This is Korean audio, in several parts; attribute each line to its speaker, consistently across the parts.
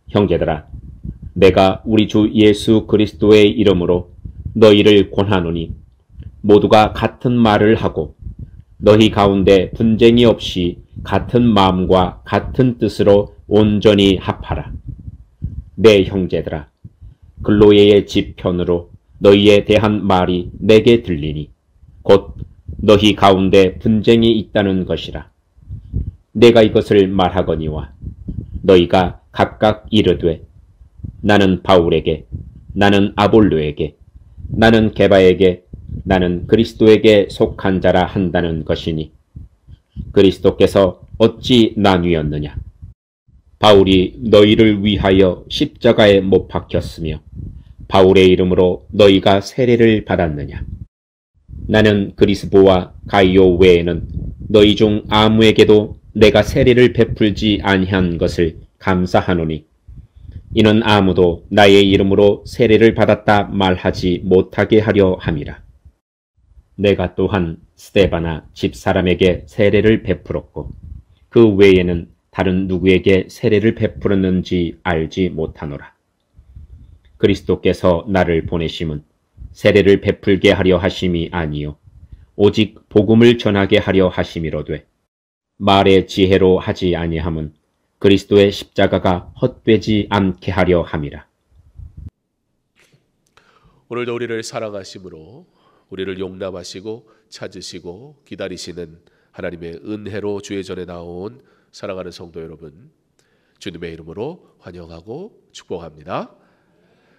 Speaker 1: 형제들아, 내가 우리 주 예수 그리스도의 이름으로 너희를 권하노니 모두가 같은 말을 하고 너희 가운데 분쟁이 없이 같은 마음과 같은 뜻으로 온전히 합하라. 내 형제들아, 글로예의 집 편으로 너희에 대한 말이 내게 들리니 곧 너희 가운데 분쟁이 있다는 것이라. 내가 이것을 말하거니와 너희가 각각 이르되 나는 바울에게, 나는 아볼로에게, 나는 게바에게, 나는 그리스도에게 속한 자라 한다는 것이니 그리스도께서 어찌 나뉘었느냐? 바울이 너희를 위하여 십자가에 못 박혔으며 바울의 이름으로 너희가 세례를 받았느냐? 나는 그리스보와 가이오 외에는 너희 중 아무에게도 내가 세례를 베풀지 아니한 것을 감사하노니 이는 아무도 나의 이름으로 세례를 받았다 말하지 못하게 하려 함이라. 내가 또한 스데바나 집사람에게 세례를 베풀었고 그 외에는 다른 누구에게 세례를 베풀었는지 알지 못하노라. 그리스도께서 나를 보내심은 세례를 베풀게 하려 하심이 아니요 오직 복음을 전하게 하려 하심이로되 말의 지혜로 하지 아니함은 그리스도의 십자가가 헛되지 않게 하려 함이라.
Speaker 2: 오늘도 우리를 사랑하심으로 우리를 용납하시고 찾으시고 기다리시는 하나님의 은혜로 주의 전에 나온 사랑하는 성도 여러분, 주님의 이름으로 환영하고 축복합니다.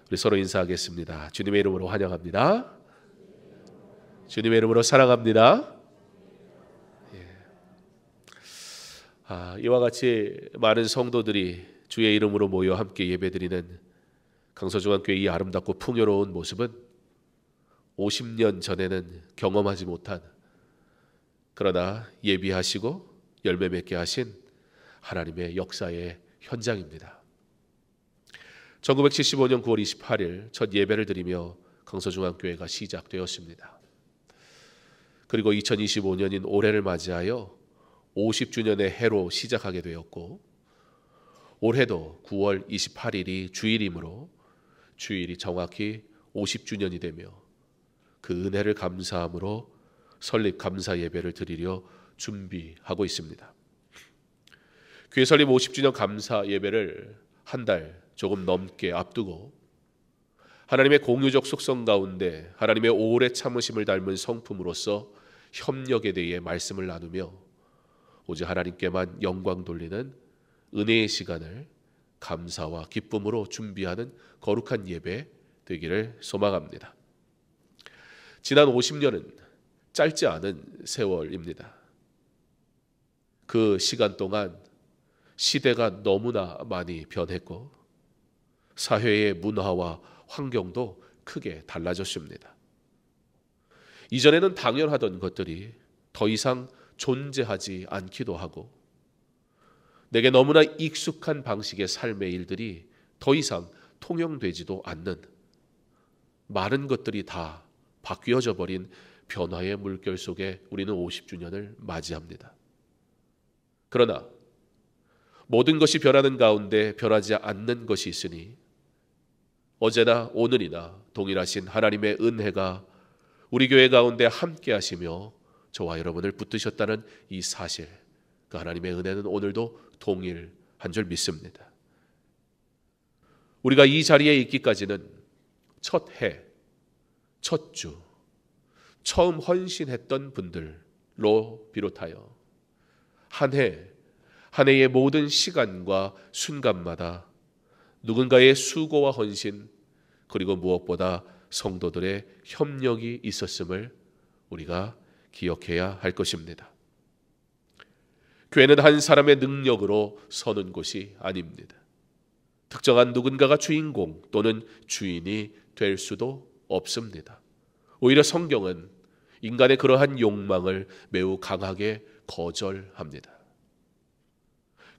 Speaker 2: 우리 서로 인사하겠습니다. 주님의 이름으로 환영합니다. 주님의 이름으로 사랑합니다. 이와 같이 많은 성도들이 주의 이름으로 모여 함께 예배드리는 강서중앙교회 이 아름답고 풍요로운 모습은 50년 전에는 경험하지 못한, 그러나 예비하시고 열매 맺게 하신 하나님의 역사의 현장입니다. 1975년 9월 28일 첫 예배를 드리며 강서중앙교회가 시작되었습니다. 그리고 2025년인 올해를 맞이하여 50주년의 해로 시작하게 되었고, 올해도 9월 28일이 주일이므로 주일이 정확히 50주년이 되며 그 은혜를 감사함으로 설립 감사 예배를 드리려 준비하고 있습니다. 교회 설립 50주년 감사 예배를 한 달 조금 넘게 앞두고 하나님의 공유적 속성 가운데 하나님의 오래 참으심을 닮은 성품으로서 협력에 대해 말씀을 나누며 오직 하나님께만 영광 돌리는 은혜의 시간을 감사와 기쁨으로 준비하는 거룩한 예배 되기를 소망합니다. 지난 50년은 짧지 않은 세월입니다. 그 시간 동안 시대가 너무나 많이 변했고 사회의 문화와 환경도 크게 달라졌습니다. 이전에는 당연하던 것들이 더 이상 존재하지 않기도 하고 내게 너무나 익숙한 방식의 삶의 일들이 더 이상 통용되지도 않는 많은 것들이 다 바뀌어져 버린 변화의 물결 속에 우리는 50주년을 맞이합니다. 그러나 모든 것이 변하는 가운데 변하지 않는 것이 있으니 어제나 오늘이나 동일하신 하나님의 은혜가 우리 교회 가운데 함께 하시며 저와 여러분을 붙드셨다는 이 사실, 그 하나님의 은혜는 오늘도 동일한 줄 믿습니다. 우리가 이 자리에 있기까지는 첫 해, 첫 주, 처음 헌신했던 분들로 비롯하여 한 해의 모든 시간과 순간마다 누군가의 수고와 헌신, 그리고 무엇보다 성도들의 협력이 있었음을 우리가 기억해야 할 것입니다. 교회는 한 사람의 능력으로 서는 곳이 아닙니다. 특정한 누군가가 주인공 또는 주인이 될 수도 없습니다. 오히려 성경은 인간의 그러한 욕망을 매우 강하게 거절합니다.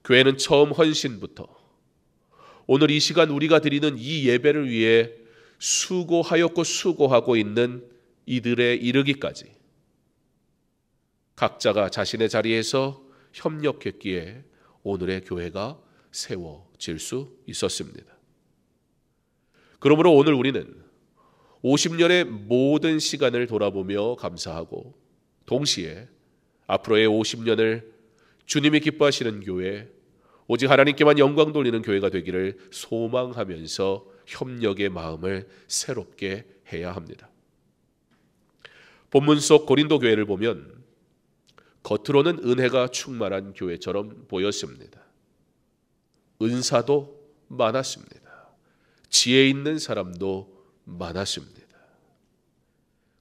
Speaker 2: 교회는 처음 헌신부터 오늘 이 시간 우리가 드리는 이 예배를 위해 수고하였고 수고하고 있는 이들에 이르기까지 각자가 자신의 자리에서 협력했기에 오늘의 교회가 질 수 있었습니다. 그러므로 오늘 우리는 50년의 모든 시간을 돌아보며 감사하고 동시에 앞으로의 50년을 주님이 기뻐하시는 교회, 오직 하나님께만 영광 돌리는 교회가 되기를 소망하면서 협력의 마음을 새롭게 해야 합니다. 본문 속 고린도 교회를 보면 겉으로는 은혜가 충만한 교회처럼 보였습니다. 은사도 많았습니다. 지혜 있는 사람도 많았습니다.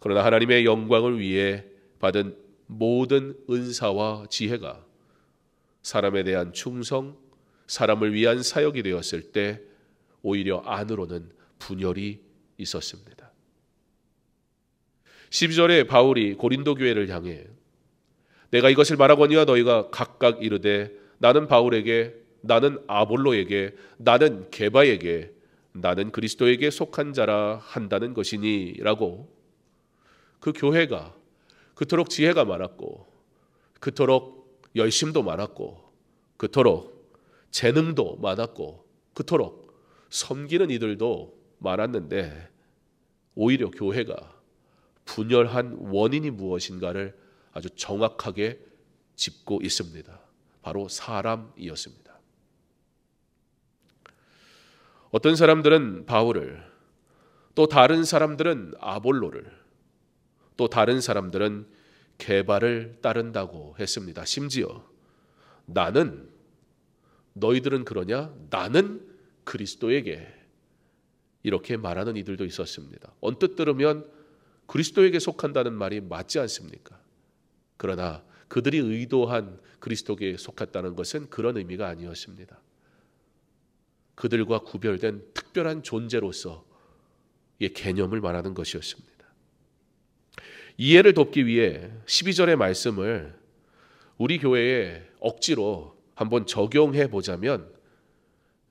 Speaker 2: 그러나 하나님의 영광을 위해 받은 모든 은사와 지혜가 사람에 대한 충성, 사람을 위한 사역이 되었을 때 오히려 안으로는 분열이 있었습니다. 12절에 바울이 고린도 교회를 향해 내가 이것을 말하거니와 너희가 각각 이르되 나는 바울에게, 나는 아볼로에게, 나는 게바에게, 나는 그리스도에게 속한 자라 한다는 것이니 라고 그 교회가 그토록 지혜가 많았고 그토록 열심도 많았고 그토록 재능도 많았고 그토록 섬기는 이들도 많았는데 오히려 교회가 분열한 원인이 무엇인가를 아주 정확하게 짚고 있습니다. 바로 사람이었습니다. 어떤 사람들은 바울을, 또 다른 사람들은 아볼로를, 또 다른 사람들은 게바를 따른다고 했습니다. 심지어 나는, 너희들은 그러냐? 나는 그리스도에게, 이렇게 말하는 이들도 있었습니다. 언뜻 들으면 그리스도에게 속한다는 말이 맞지 않습니까? 그러나 그들이 의도한 그리스도에게 속했다는 것은 그런 의미가 아니었습니다. 그들과 구별된 특별한 존재로서의 개념을 말하는 것이었습니다. 이해를 돕기 위해 12절의 말씀을 우리 교회에 억지로 한번 적용해 보자면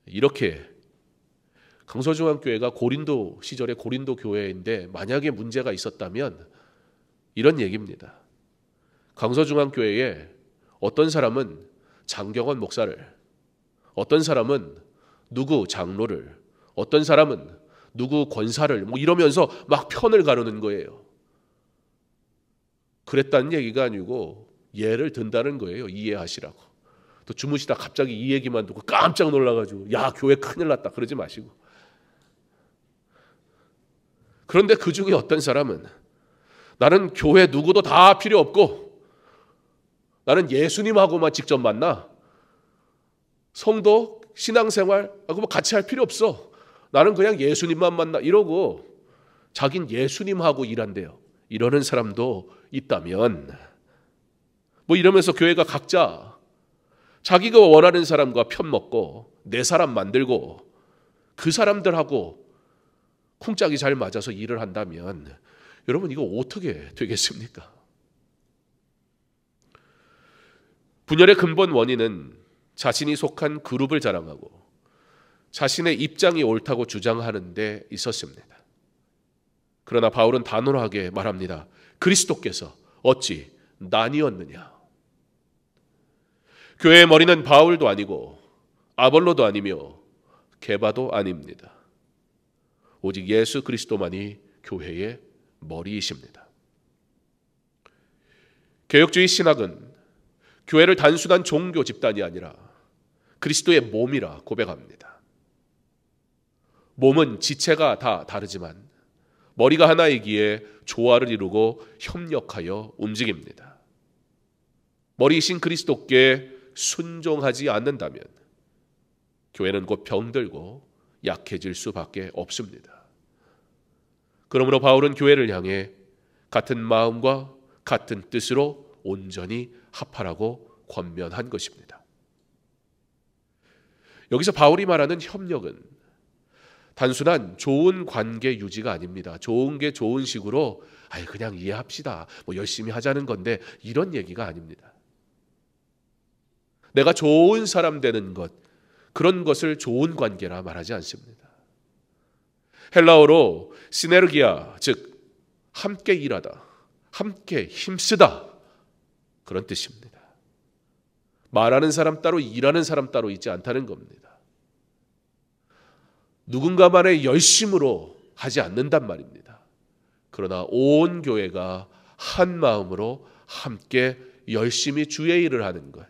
Speaker 2: 이렇게, 강서중앙교회가 고린도 시절의 고린도 교회인데 만약에 문제가 있었다면 이런 얘기입니다. 강서중앙교회에 어떤 사람은 장경원 목사를, 어떤 사람은 누구 장로를, 어떤 사람은 누구 권사를 이러면서 막 편을 가르는 거예요. 그랬다는 얘기가 아니고 예를 든다는 거예요. 이해하시라고. 또 주무시다 갑자기 이 얘기만 듣고 깜짝 놀라가지고 야 교회 큰일 났다 그러지 마시고. 그런데 그 중에 어떤 사람은 나는 교회 누구도 다 필요 없고 나는 예수님하고만 직접 만나, 성도 신앙생활하고 같이 할 필요 없어, 나는 그냥 예수님만 만나, 이러고 자긴 예수님하고 일한대요. 이러는 사람도 있다면 이러면서 교회가 각자 자기가 원하는 사람과 편먹고 내 사람 만들고 그 사람들하고 쿵짝이 잘 맞아서 일을 한다면 여러분 이거 어떻게 되겠습니까? 분열의 근본 원인은 자신이 속한 그룹을 자랑하고 자신의 입장이 옳다고 주장하는 데 있었습니다. 그러나 바울은 단호하게 말합니다. 그리스도께서 어찌 나뉘었느냐? 교회의 머리는 바울도 아니고 아볼로도 아니며 게바도 아닙니다. 오직 예수 그리스도만이 교회의 머리이십니다. 개혁주의 신학은 교회를 단순한 종교 집단이 아니라 그리스도의 몸이라 고백합니다. 몸은 지체가 다 다르지만 머리가 하나이기에 조화를 이루고 협력하여 움직입니다. 머리이신 그리스도께 순종하지 않는다면 교회는 곧 병들고 약해질 수밖에 없습니다. 그러므로 바울은 교회를 향해 같은 마음과 같은 뜻으로 온전히 합하라고 권면한 것입니다. 여기서 바울이 말하는 협력은 단순한 좋은 관계 유지가 아닙니다. 좋은 게 좋은 식으로 그냥 이해합시다, 열심히 하자는 건데 이런 얘기가 아닙니다. 내가 좋은 사람 되는 것, 그런 것을 좋은 관계라 말하지 않습니다. 헬라어로 시네르기아, 즉 함께 일하다, 함께 힘쓰다, 그런 뜻입니다. 말하는 사람 따로 일하는 사람 따로 있지 않다는 겁니다. 누군가만의 열심으로 하지 않는단 말입니다. 그러나 온 교회가 한 마음으로 함께 열심히 주의 일을 하는 것,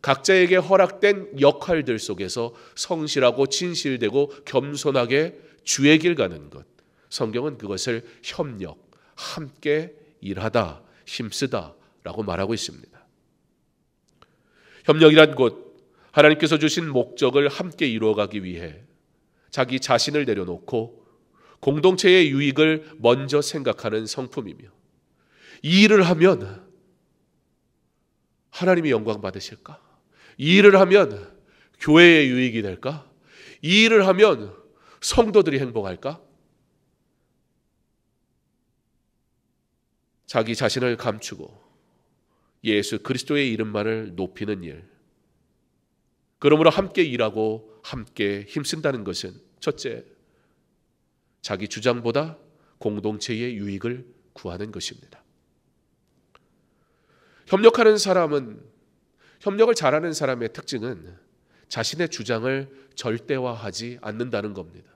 Speaker 2: 각자에게 허락된 역할들 속에서 성실하고 진실되고 겸손하게 주의 길 가는 것, 성경은 그것을 협력, 함께 일하다, 힘쓰다 라고 말하고 있습니다. 협력이란 곧 하나님께서 주신 목적을 함께 이루어가기 위해 자기 자신을 내려놓고 공동체의 유익을 먼저 생각하는 성품이며, 이 일을 하면 하나님이 영광 받으실까? 이 일을 하면 교회의 유익이 될까? 이 일을 하면 성도들이 행복할까? 자기 자신을 감추고 예수 그리스도의 이름만을 높이는 일, 그러므로 함께 일하고 함께 힘쓴다는 것은 첫째, 자기 주장보다 공동체의 유익을 구하는 것입니다. 협력하는 사람은, 협력을 잘하는 사람의 특징은 자신의 주장을 절대화하지 않는다는 겁니다.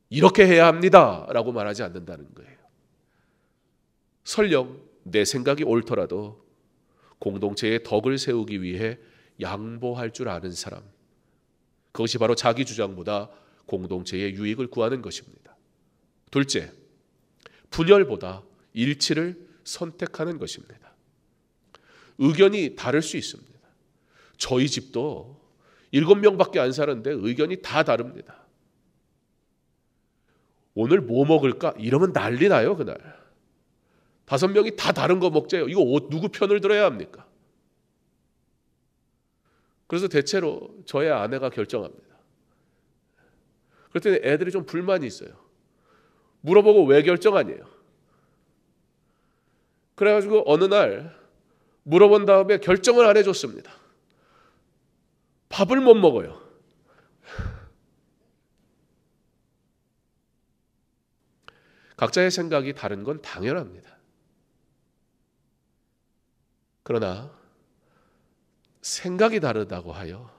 Speaker 2: 이렇게 해야 합니다 라고 말하지 않는다는 거예요. 설령 내 생각이 옳더라도 공동체의 덕을 세우기 위해 양보할 줄 아는 사람, 그것이 바로 자기 주장보다 공동체의 유익을 구하는 것입니다. 둘째, 분열보다 일치를 선택하는 것입니다. 의견이 다를 수 있습니다. 저희 집도 7명밖에 안 사는데 의견이 다 다릅니다. 오늘 뭐 먹을까? 이러면 난리 나요, 그날. 5명이 다 다른 거 먹자요. 이거 누구 편을 들어야 합니까? 그래서 대체로 저의 아내가 결정합니다. 그랬더니 애들이 좀 불만이 있어요. 물어보고 왜 결정하냐요. 그래가지고 어느 날 물어본 다음에 결정을 안 해줬습니다. 밥을 못 먹어요. 각자의 생각이 다른 건 당연합니다. 그러나 생각이 다르다고 하여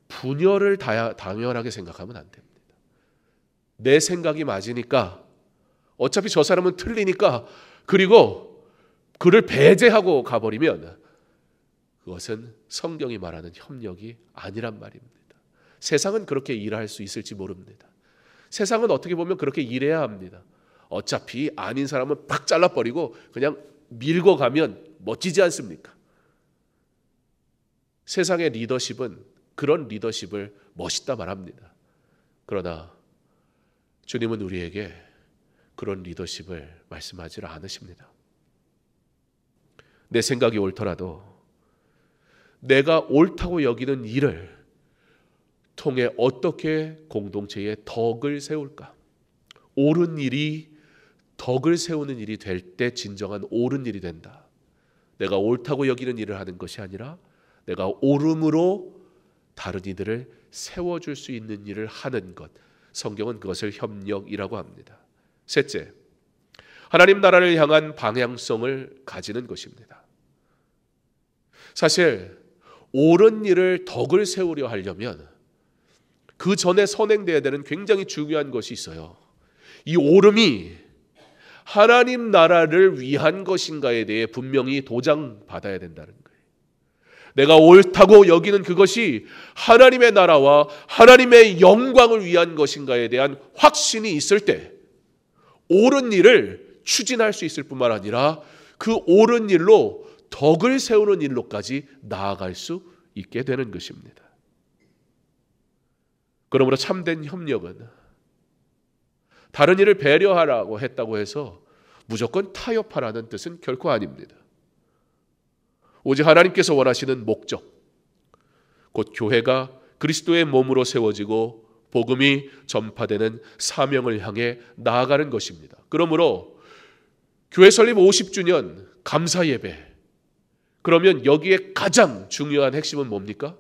Speaker 2: 분열을 당연하게 생각하면 안 됩니다. 내 생각이 맞으니까, 어차피 저 사람은 틀리니까, 그리고 그를 배제하고 가버리면 그것은 성경이 말하는 협력이 아니란 말입니다. 세상은 그렇게 일할 수 있을지 모릅니다. 세상은 어떻게 보면 그렇게 일해야 합니다. 어차피 아닌 사람은 팍 잘라버리고 그냥 밀고 가면 멋지지 않습니까? 세상의 리더십은 그런 리더십을 멋있다 말합니다. 그러나 주님은 우리에게 그런 리더십을 말씀하지 않으십니다. 내 생각이 옳더라도 내가 옳다고 여기는 일을 통해 어떻게 공동체의 덕을 세울까? 옳은 일이 덕을 세우는 일이 될 때 진정한 옳은 일이 된다. 내가 옳다고 여기는 일을 하는 것이 아니라 내가 옳음으로 다른 이들을 세워줄 수 있는 일을 하는 것, 성경은 그것을 협력이라고 합니다. 셋째, 하나님 나라를 향한 방향성을 가지는 것입니다. 사실 옳은 일을 덕을 세우려 하려면 그 전에 선행되어야 되는 굉장히 중요한 것이 있어요. 이 옳음이 하나님 나라를 위한 것인가에 대해 분명히 도장받아야 된다는 거예요. 내가 옳다고 여기는 그것이 하나님의 나라와 하나님의 영광을 위한 것인가에 대한 확신이 있을 때 옳은 일을 추진할 수 있을 뿐만 아니라 그 옳은 일로 덕을 세우는 일로까지 나아갈 수 있게 되는 것입니다. 그러므로 참된 협력은 다른 일을 배려하라고 했다고 해서 무조건 타협하라는 뜻은 결코 아닙니다. 오직 하나님께서 원하시는 목적, 곧 교회가 그리스도의 몸으로 세워지고 복음이 전파되는 사명을 향해 나아가는 것입니다. 그러므로 교회 설립 50주년 감사 예배, 그러면 여기에 가장 중요한 핵심은 뭡니까?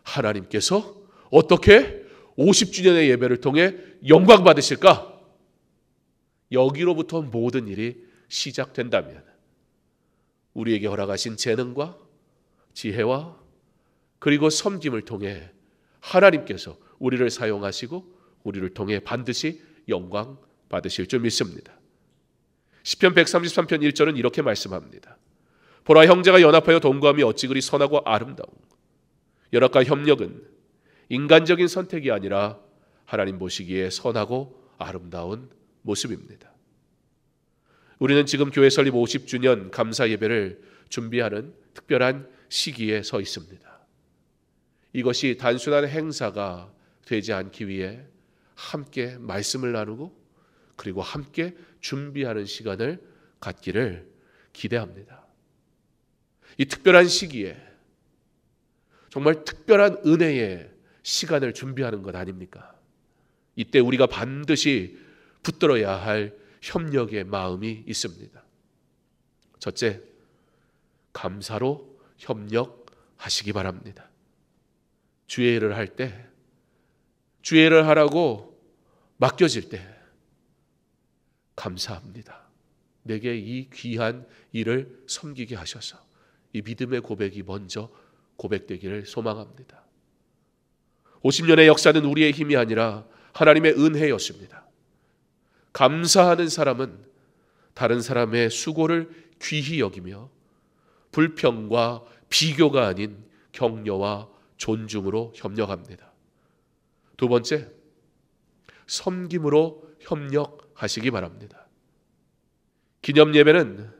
Speaker 2: 하나님께서 어떻게 50주년의 예배를 통해 영광 받으실까? 여기로부터 모든 일이 시작된다면 우리에게 허락하신 재능과 지혜와 그리고 섬김을 통해 하나님께서 우리를 사용하시고 우리를 통해 반드시 영광 받으실 줄 믿습니다. 시편 133편 1절은 이렇게 말씀합니다. 보라, 형제가 연합하여 동거함이 어찌 그리 선하고 아름다운. 연합과 협력은 인간적인 선택이 아니라 하나님 보시기에 선하고 아름다운 모습입니다. 우리는 지금 교회 설립 50주년 감사 예배를 준비하는 특별한 시기에 서 있습니다. 이것이 단순한 행사가 되지 않기 위해 함께 말씀을 나누고 그리고 함께 준비하는 시간을 갖기를 기대합니다. 이 특별한 시기에 정말 특별한 은혜의 시간을 준비하는 것 아닙니까? 이때 우리가 반드시 붙들어야 할 협력의 마음이 있습니다. 첫째, 감사로 협력하시기 바랍니다. 주의 일을 할 때, 주의 일을 하라고 맡겨질 때 감사합니다. 내게 이 귀한 일을 섬기게 하셔서 이 믿음의 고백이 먼저 고백되기를 소망합니다. 50년의 역사는 우리의 힘이 아니라 하나님의 은혜였습니다. 감사하는 사람은 다른 사람의 수고를 귀히 여기며 불평과 비교가 아닌 격려와 존중으로 협력합니다. 두 번째, 섬김으로 협력하시기 바랍니다. 기념 예배는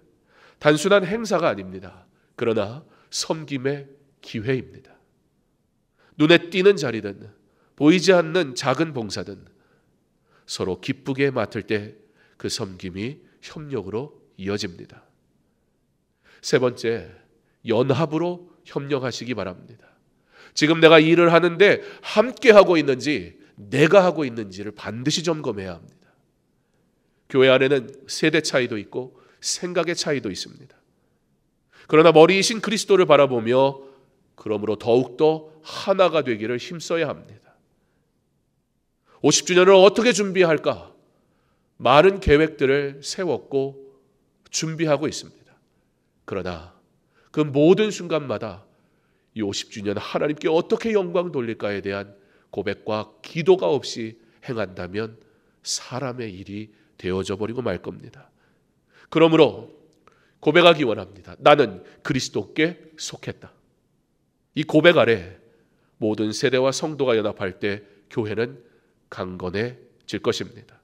Speaker 2: 단순한 행사가 아닙니다. 그러나 섬김의 기회입니다. 눈에 띄는 자리든 보이지 않는 작은 봉사든 서로 기쁘게 맡을 때 그 섬김이 협력으로 이어집니다. 세 번째, 연합으로 협력하시기 바랍니다. 지금 내가 일을 하는데 함께 하고 있는지 내가 하고 있는지를 반드시 점검해야 합니다. 교회 안에는 세대 차이도 있고 생각의 차이도 있습니다. 그러나 머리이신 그리스도를 바라보며 그러므로 더욱더 하나가 되기를 힘써야 합니다. 50주년을 어떻게 준비할까? 많은 계획들을 세웠고 준비하고 있습니다. 그러나 그 모든 순간마다 이 50주년 하나님께 어떻게 영광 돌릴까에 대한 고백과 기도가 없이 행한다면 사람의 일이 되어져 버리고 말 겁니다. 그러므로 고백하기 원합니다. 나는 그리스도께 속했다. 이 고백 아래 모든 세대와 성도가 연합할 때 교회는 강건해질 것입니다.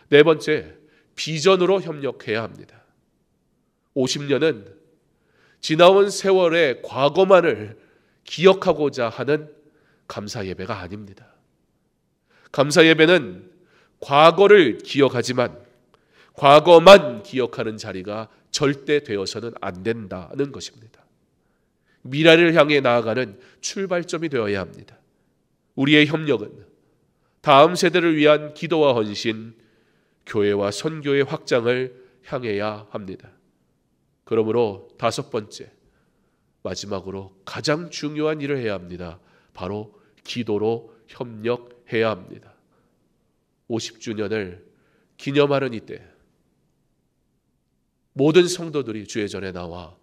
Speaker 2: 네 번째, 비전으로 협력해야 합니다. 50년은 지나온 세월의 과거만을 기억하고자 하는 감사 예배가 아닙니다. 감사 예배는 과거를 기억하지만 과거만 기억하는 자리가 절대 되어서는 안 된다는 것입니다. 미래를 향해 나아가는 출발점이 되어야 합니다. 우리의 협력은 다음 세대를 위한 기도와 헌신, 교회와 선교의 확장을 향해야 합니다. 그러므로 다섯 번째, 마지막으로 가장 중요한 일을 해야 합니다. 바로 기도로 협력해야 합니다. 50주년을 기념하는 이때 모든 성도들이 주의 전에 나와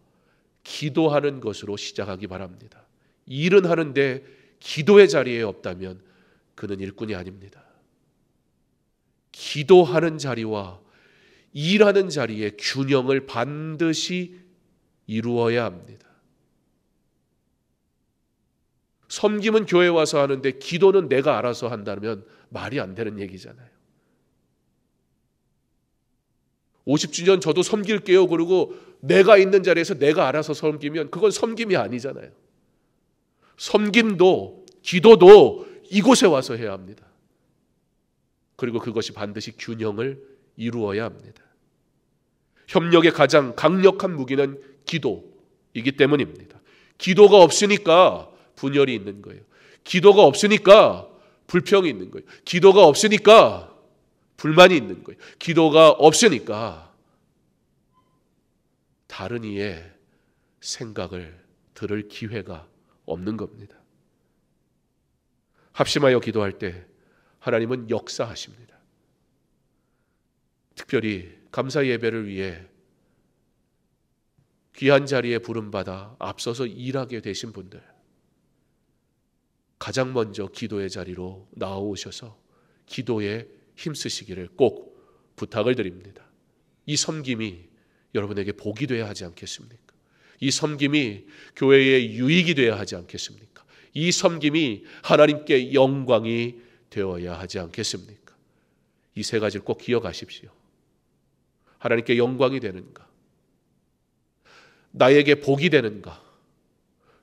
Speaker 2: 기도하는 것으로 시작하기 바랍니다. 일은 하는데 기도의 자리에 없다면 그는 일꾼이 아닙니다. 기도하는 자리와 일하는 자리의 균형을 반드시 이루어야 합니다. 섬김은 교회에 와서 하는데 기도는 내가 알아서 한다면 말이 안 되는 얘기잖아요. 50주년 저도 섬길게요 그러고 내가 있는 자리에서 내가 알아서 섬기면 그건 섬김이 아니잖아요. 섬김도 기도도 이곳에 와서 해야 합니다. 그리고 그것이 반드시 균형을 이루어야 합니다. 협력의 가장 강력한 무기는 기도이기 때문입니다. 기도가 없으니까 분열이 있는 거예요. 기도가 없으니까 불평이 있는 거예요. 기도가 없으니까 불만이 있는 거예요. 기도가 없으니까 다른 이의 생각을 들을 기회가 없는 겁니다. 합심하여 기도할 때 하나님은 역사하십니다. 특별히 감사 예배를 위해 귀한 자리에 부름받아 앞서서 일하게 되신 분들, 가장 먼저 기도의 자리로 나오셔서 기도에 힘쓰시기를 꼭 부탁을 드립니다. 이 섬김이 여러분에게 복이 되어야 하지 않겠습니까? 이 섬김이 교회의 유익이 되어야 하지 않겠습니까? 이 섬김이 하나님께 영광이 되어야 하지 않겠습니까? 이 세 가지를 꼭 기억하십시오. 하나님께 영광이 되는가? 나에게 복이 되는가?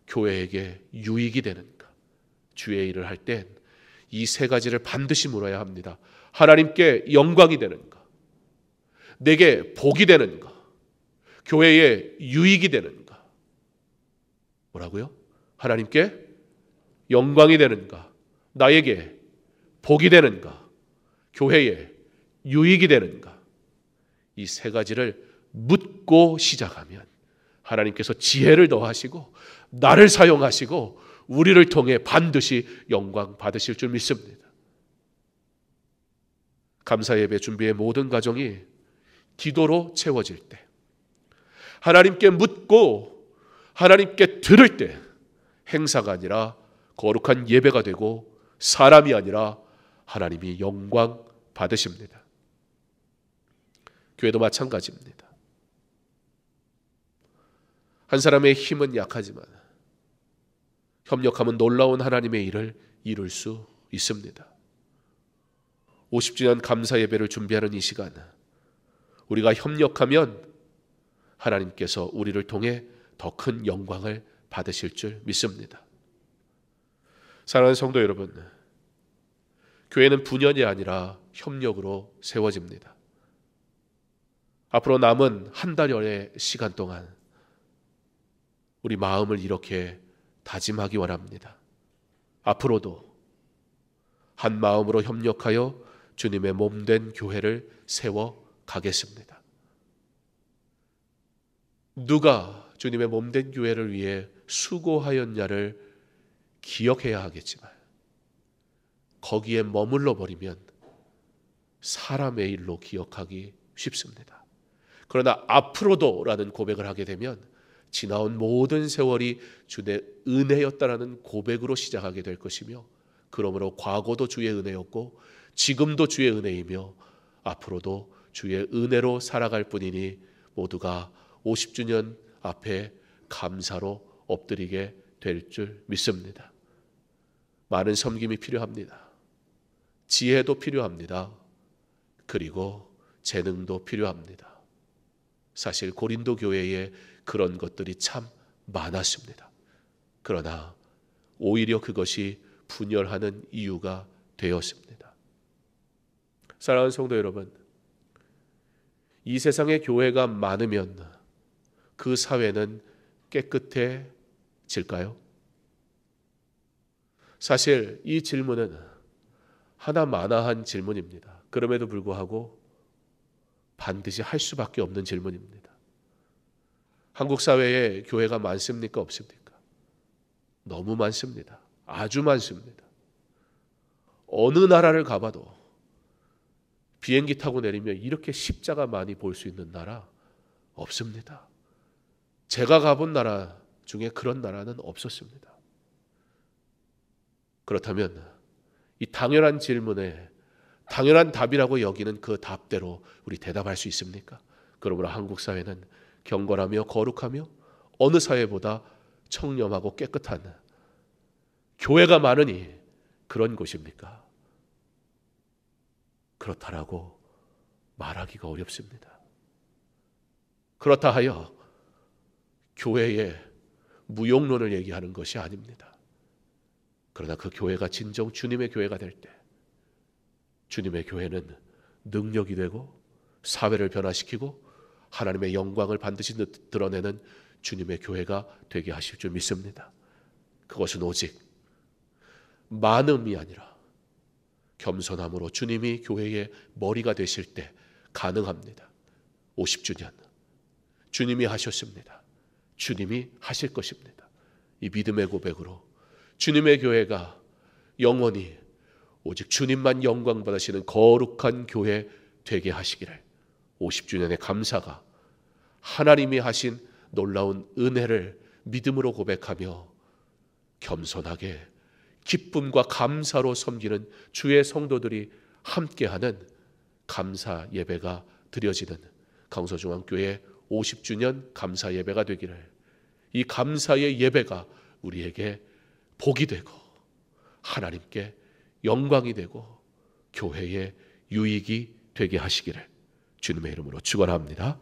Speaker 2: 교회에게 유익이 되는가? 주의 일을 할 땐 이 세 가지를 반드시 물어야 합니다. 하나님께 영광이 되는가? 내게 복이 되는가? 교회에 유익이 되는가? 뭐라고요? 하나님께 영광이 되는가? 나에게 복이 되는가? 교회에 유익이 되는가? 이 세 가지를 묻고 시작하면 하나님께서 지혜를 더하시고 나를 사용하시고 우리를 통해 반드시 영광 받으실 줄 믿습니다. 감사 예배 준비의 모든 과정이 기도로 채워질 때, 하나님께 묻고 하나님께 들을 때 행사가 아니라 거룩한 예배가 되고 사람이 아니라 하나님이 영광 받으십니다. 교회도 마찬가지입니다. 한 사람의 힘은 약하지만 협력하면 놀라운 하나님의 일을 이룰 수 있습니다. 50주년 감사 예배를 준비하는 이 시간, 우리가 협력하면 하나님께서 우리를 통해 더 큰 영광을 받으실 줄 믿습니다. 사랑하는 성도 여러분, 교회는 분열이 아니라 협력으로 세워집니다. 앞으로 남은 한 달여의 시간 동안 우리 마음을 이렇게 다짐하기 원합니다. 앞으로도 한 마음으로 협력하여 주님의 몸된 교회를 세워 가겠습니다. 누가 주님의 몸된 교회를 위해 수고하였냐를 기억해야 하겠지만 거기에 머물러 버리면 사람의 일로 기억하기 쉽습니다. 그러나 앞으로도라는 고백을 하게 되면 지나온 모든 세월이 주의 은혜였다라는 고백으로 시작하게 될 것이며, 그러므로 과거도 주의 은혜였고 지금도 주의 은혜이며 앞으로도 주의 은혜로 살아갈 뿐이니 모두가 50주년 앞에 감사로 엎드리게 될 줄 믿습니다. 많은 섬김이 필요합니다. 지혜도 필요합니다. 그리고 재능도 필요합니다. 사실 고린도 교회에 그런 것들이 참 많았습니다. 그러나 오히려 그것이 분열하는 이유가 되었습니다. 사랑하는 성도 여러분, 이 세상에 교회가 많으면 그 사회는 깨끗해질까요? 사실 이 질문은 하나마나한 질문입니다. 그럼에도 불구하고 반드시 할 수밖에 없는 질문입니다. 한국 사회에 교회가 많습니까? 없습니까? 너무 많습니다. 아주 많습니다. 어느 나라를 가봐도 비행기 타고 내리면 이렇게 십자가 많이 볼 수 있는 나라 없습니다. 제가 가본 나라 중에 그런 나라는 없었습니다. 그렇다면 이 당연한 질문에 당연한 답이라고 여기는 그 답대로 우리 대답할 수 있습니까? 그러므로 한국 사회는 경건하며 거룩하며 어느 사회보다 청렴하고 깨끗한 교회가 많으니 그런 곳입니까? 그렇다라고 말하기가 어렵습니다. 그렇다 하여 교회의 무용론을 얘기하는 것이 아닙니다. 그러나 그 교회가 진정 주님의 교회가 될 때 주님의 교회는 능력이 되고 사회를 변화시키고 하나님의 영광을 반드시 드러내는 주님의 교회가 되게 하실 줄 믿습니다. 그것은 오직 많음이 아니라 겸손함으로 주님이 교회의 머리가 되실 때 가능합니다. 50주년 주님이 하셨습니다. 주님이 하실 것입니다. 이 믿음의 고백으로 주님의 교회가 영원히 오직 주님만 영광 받으시는 거룩한 교회 되게 하시기를 50주년의 감사가 하나님이 하신 놀라운 은혜를 믿음으로 고백하며 겸손하게 기쁨과 감사로 섬기는 주의 성도들이 함께하는 감사 예배가 드려지는 강서중앙교회 50주년 감사 예배가 되기를, 이 감사의 예배가 우리에게 복이 되고 하나님께 영광이 되고 교회의 유익이 되게 하시기를 주님의 이름으로 축원합니다.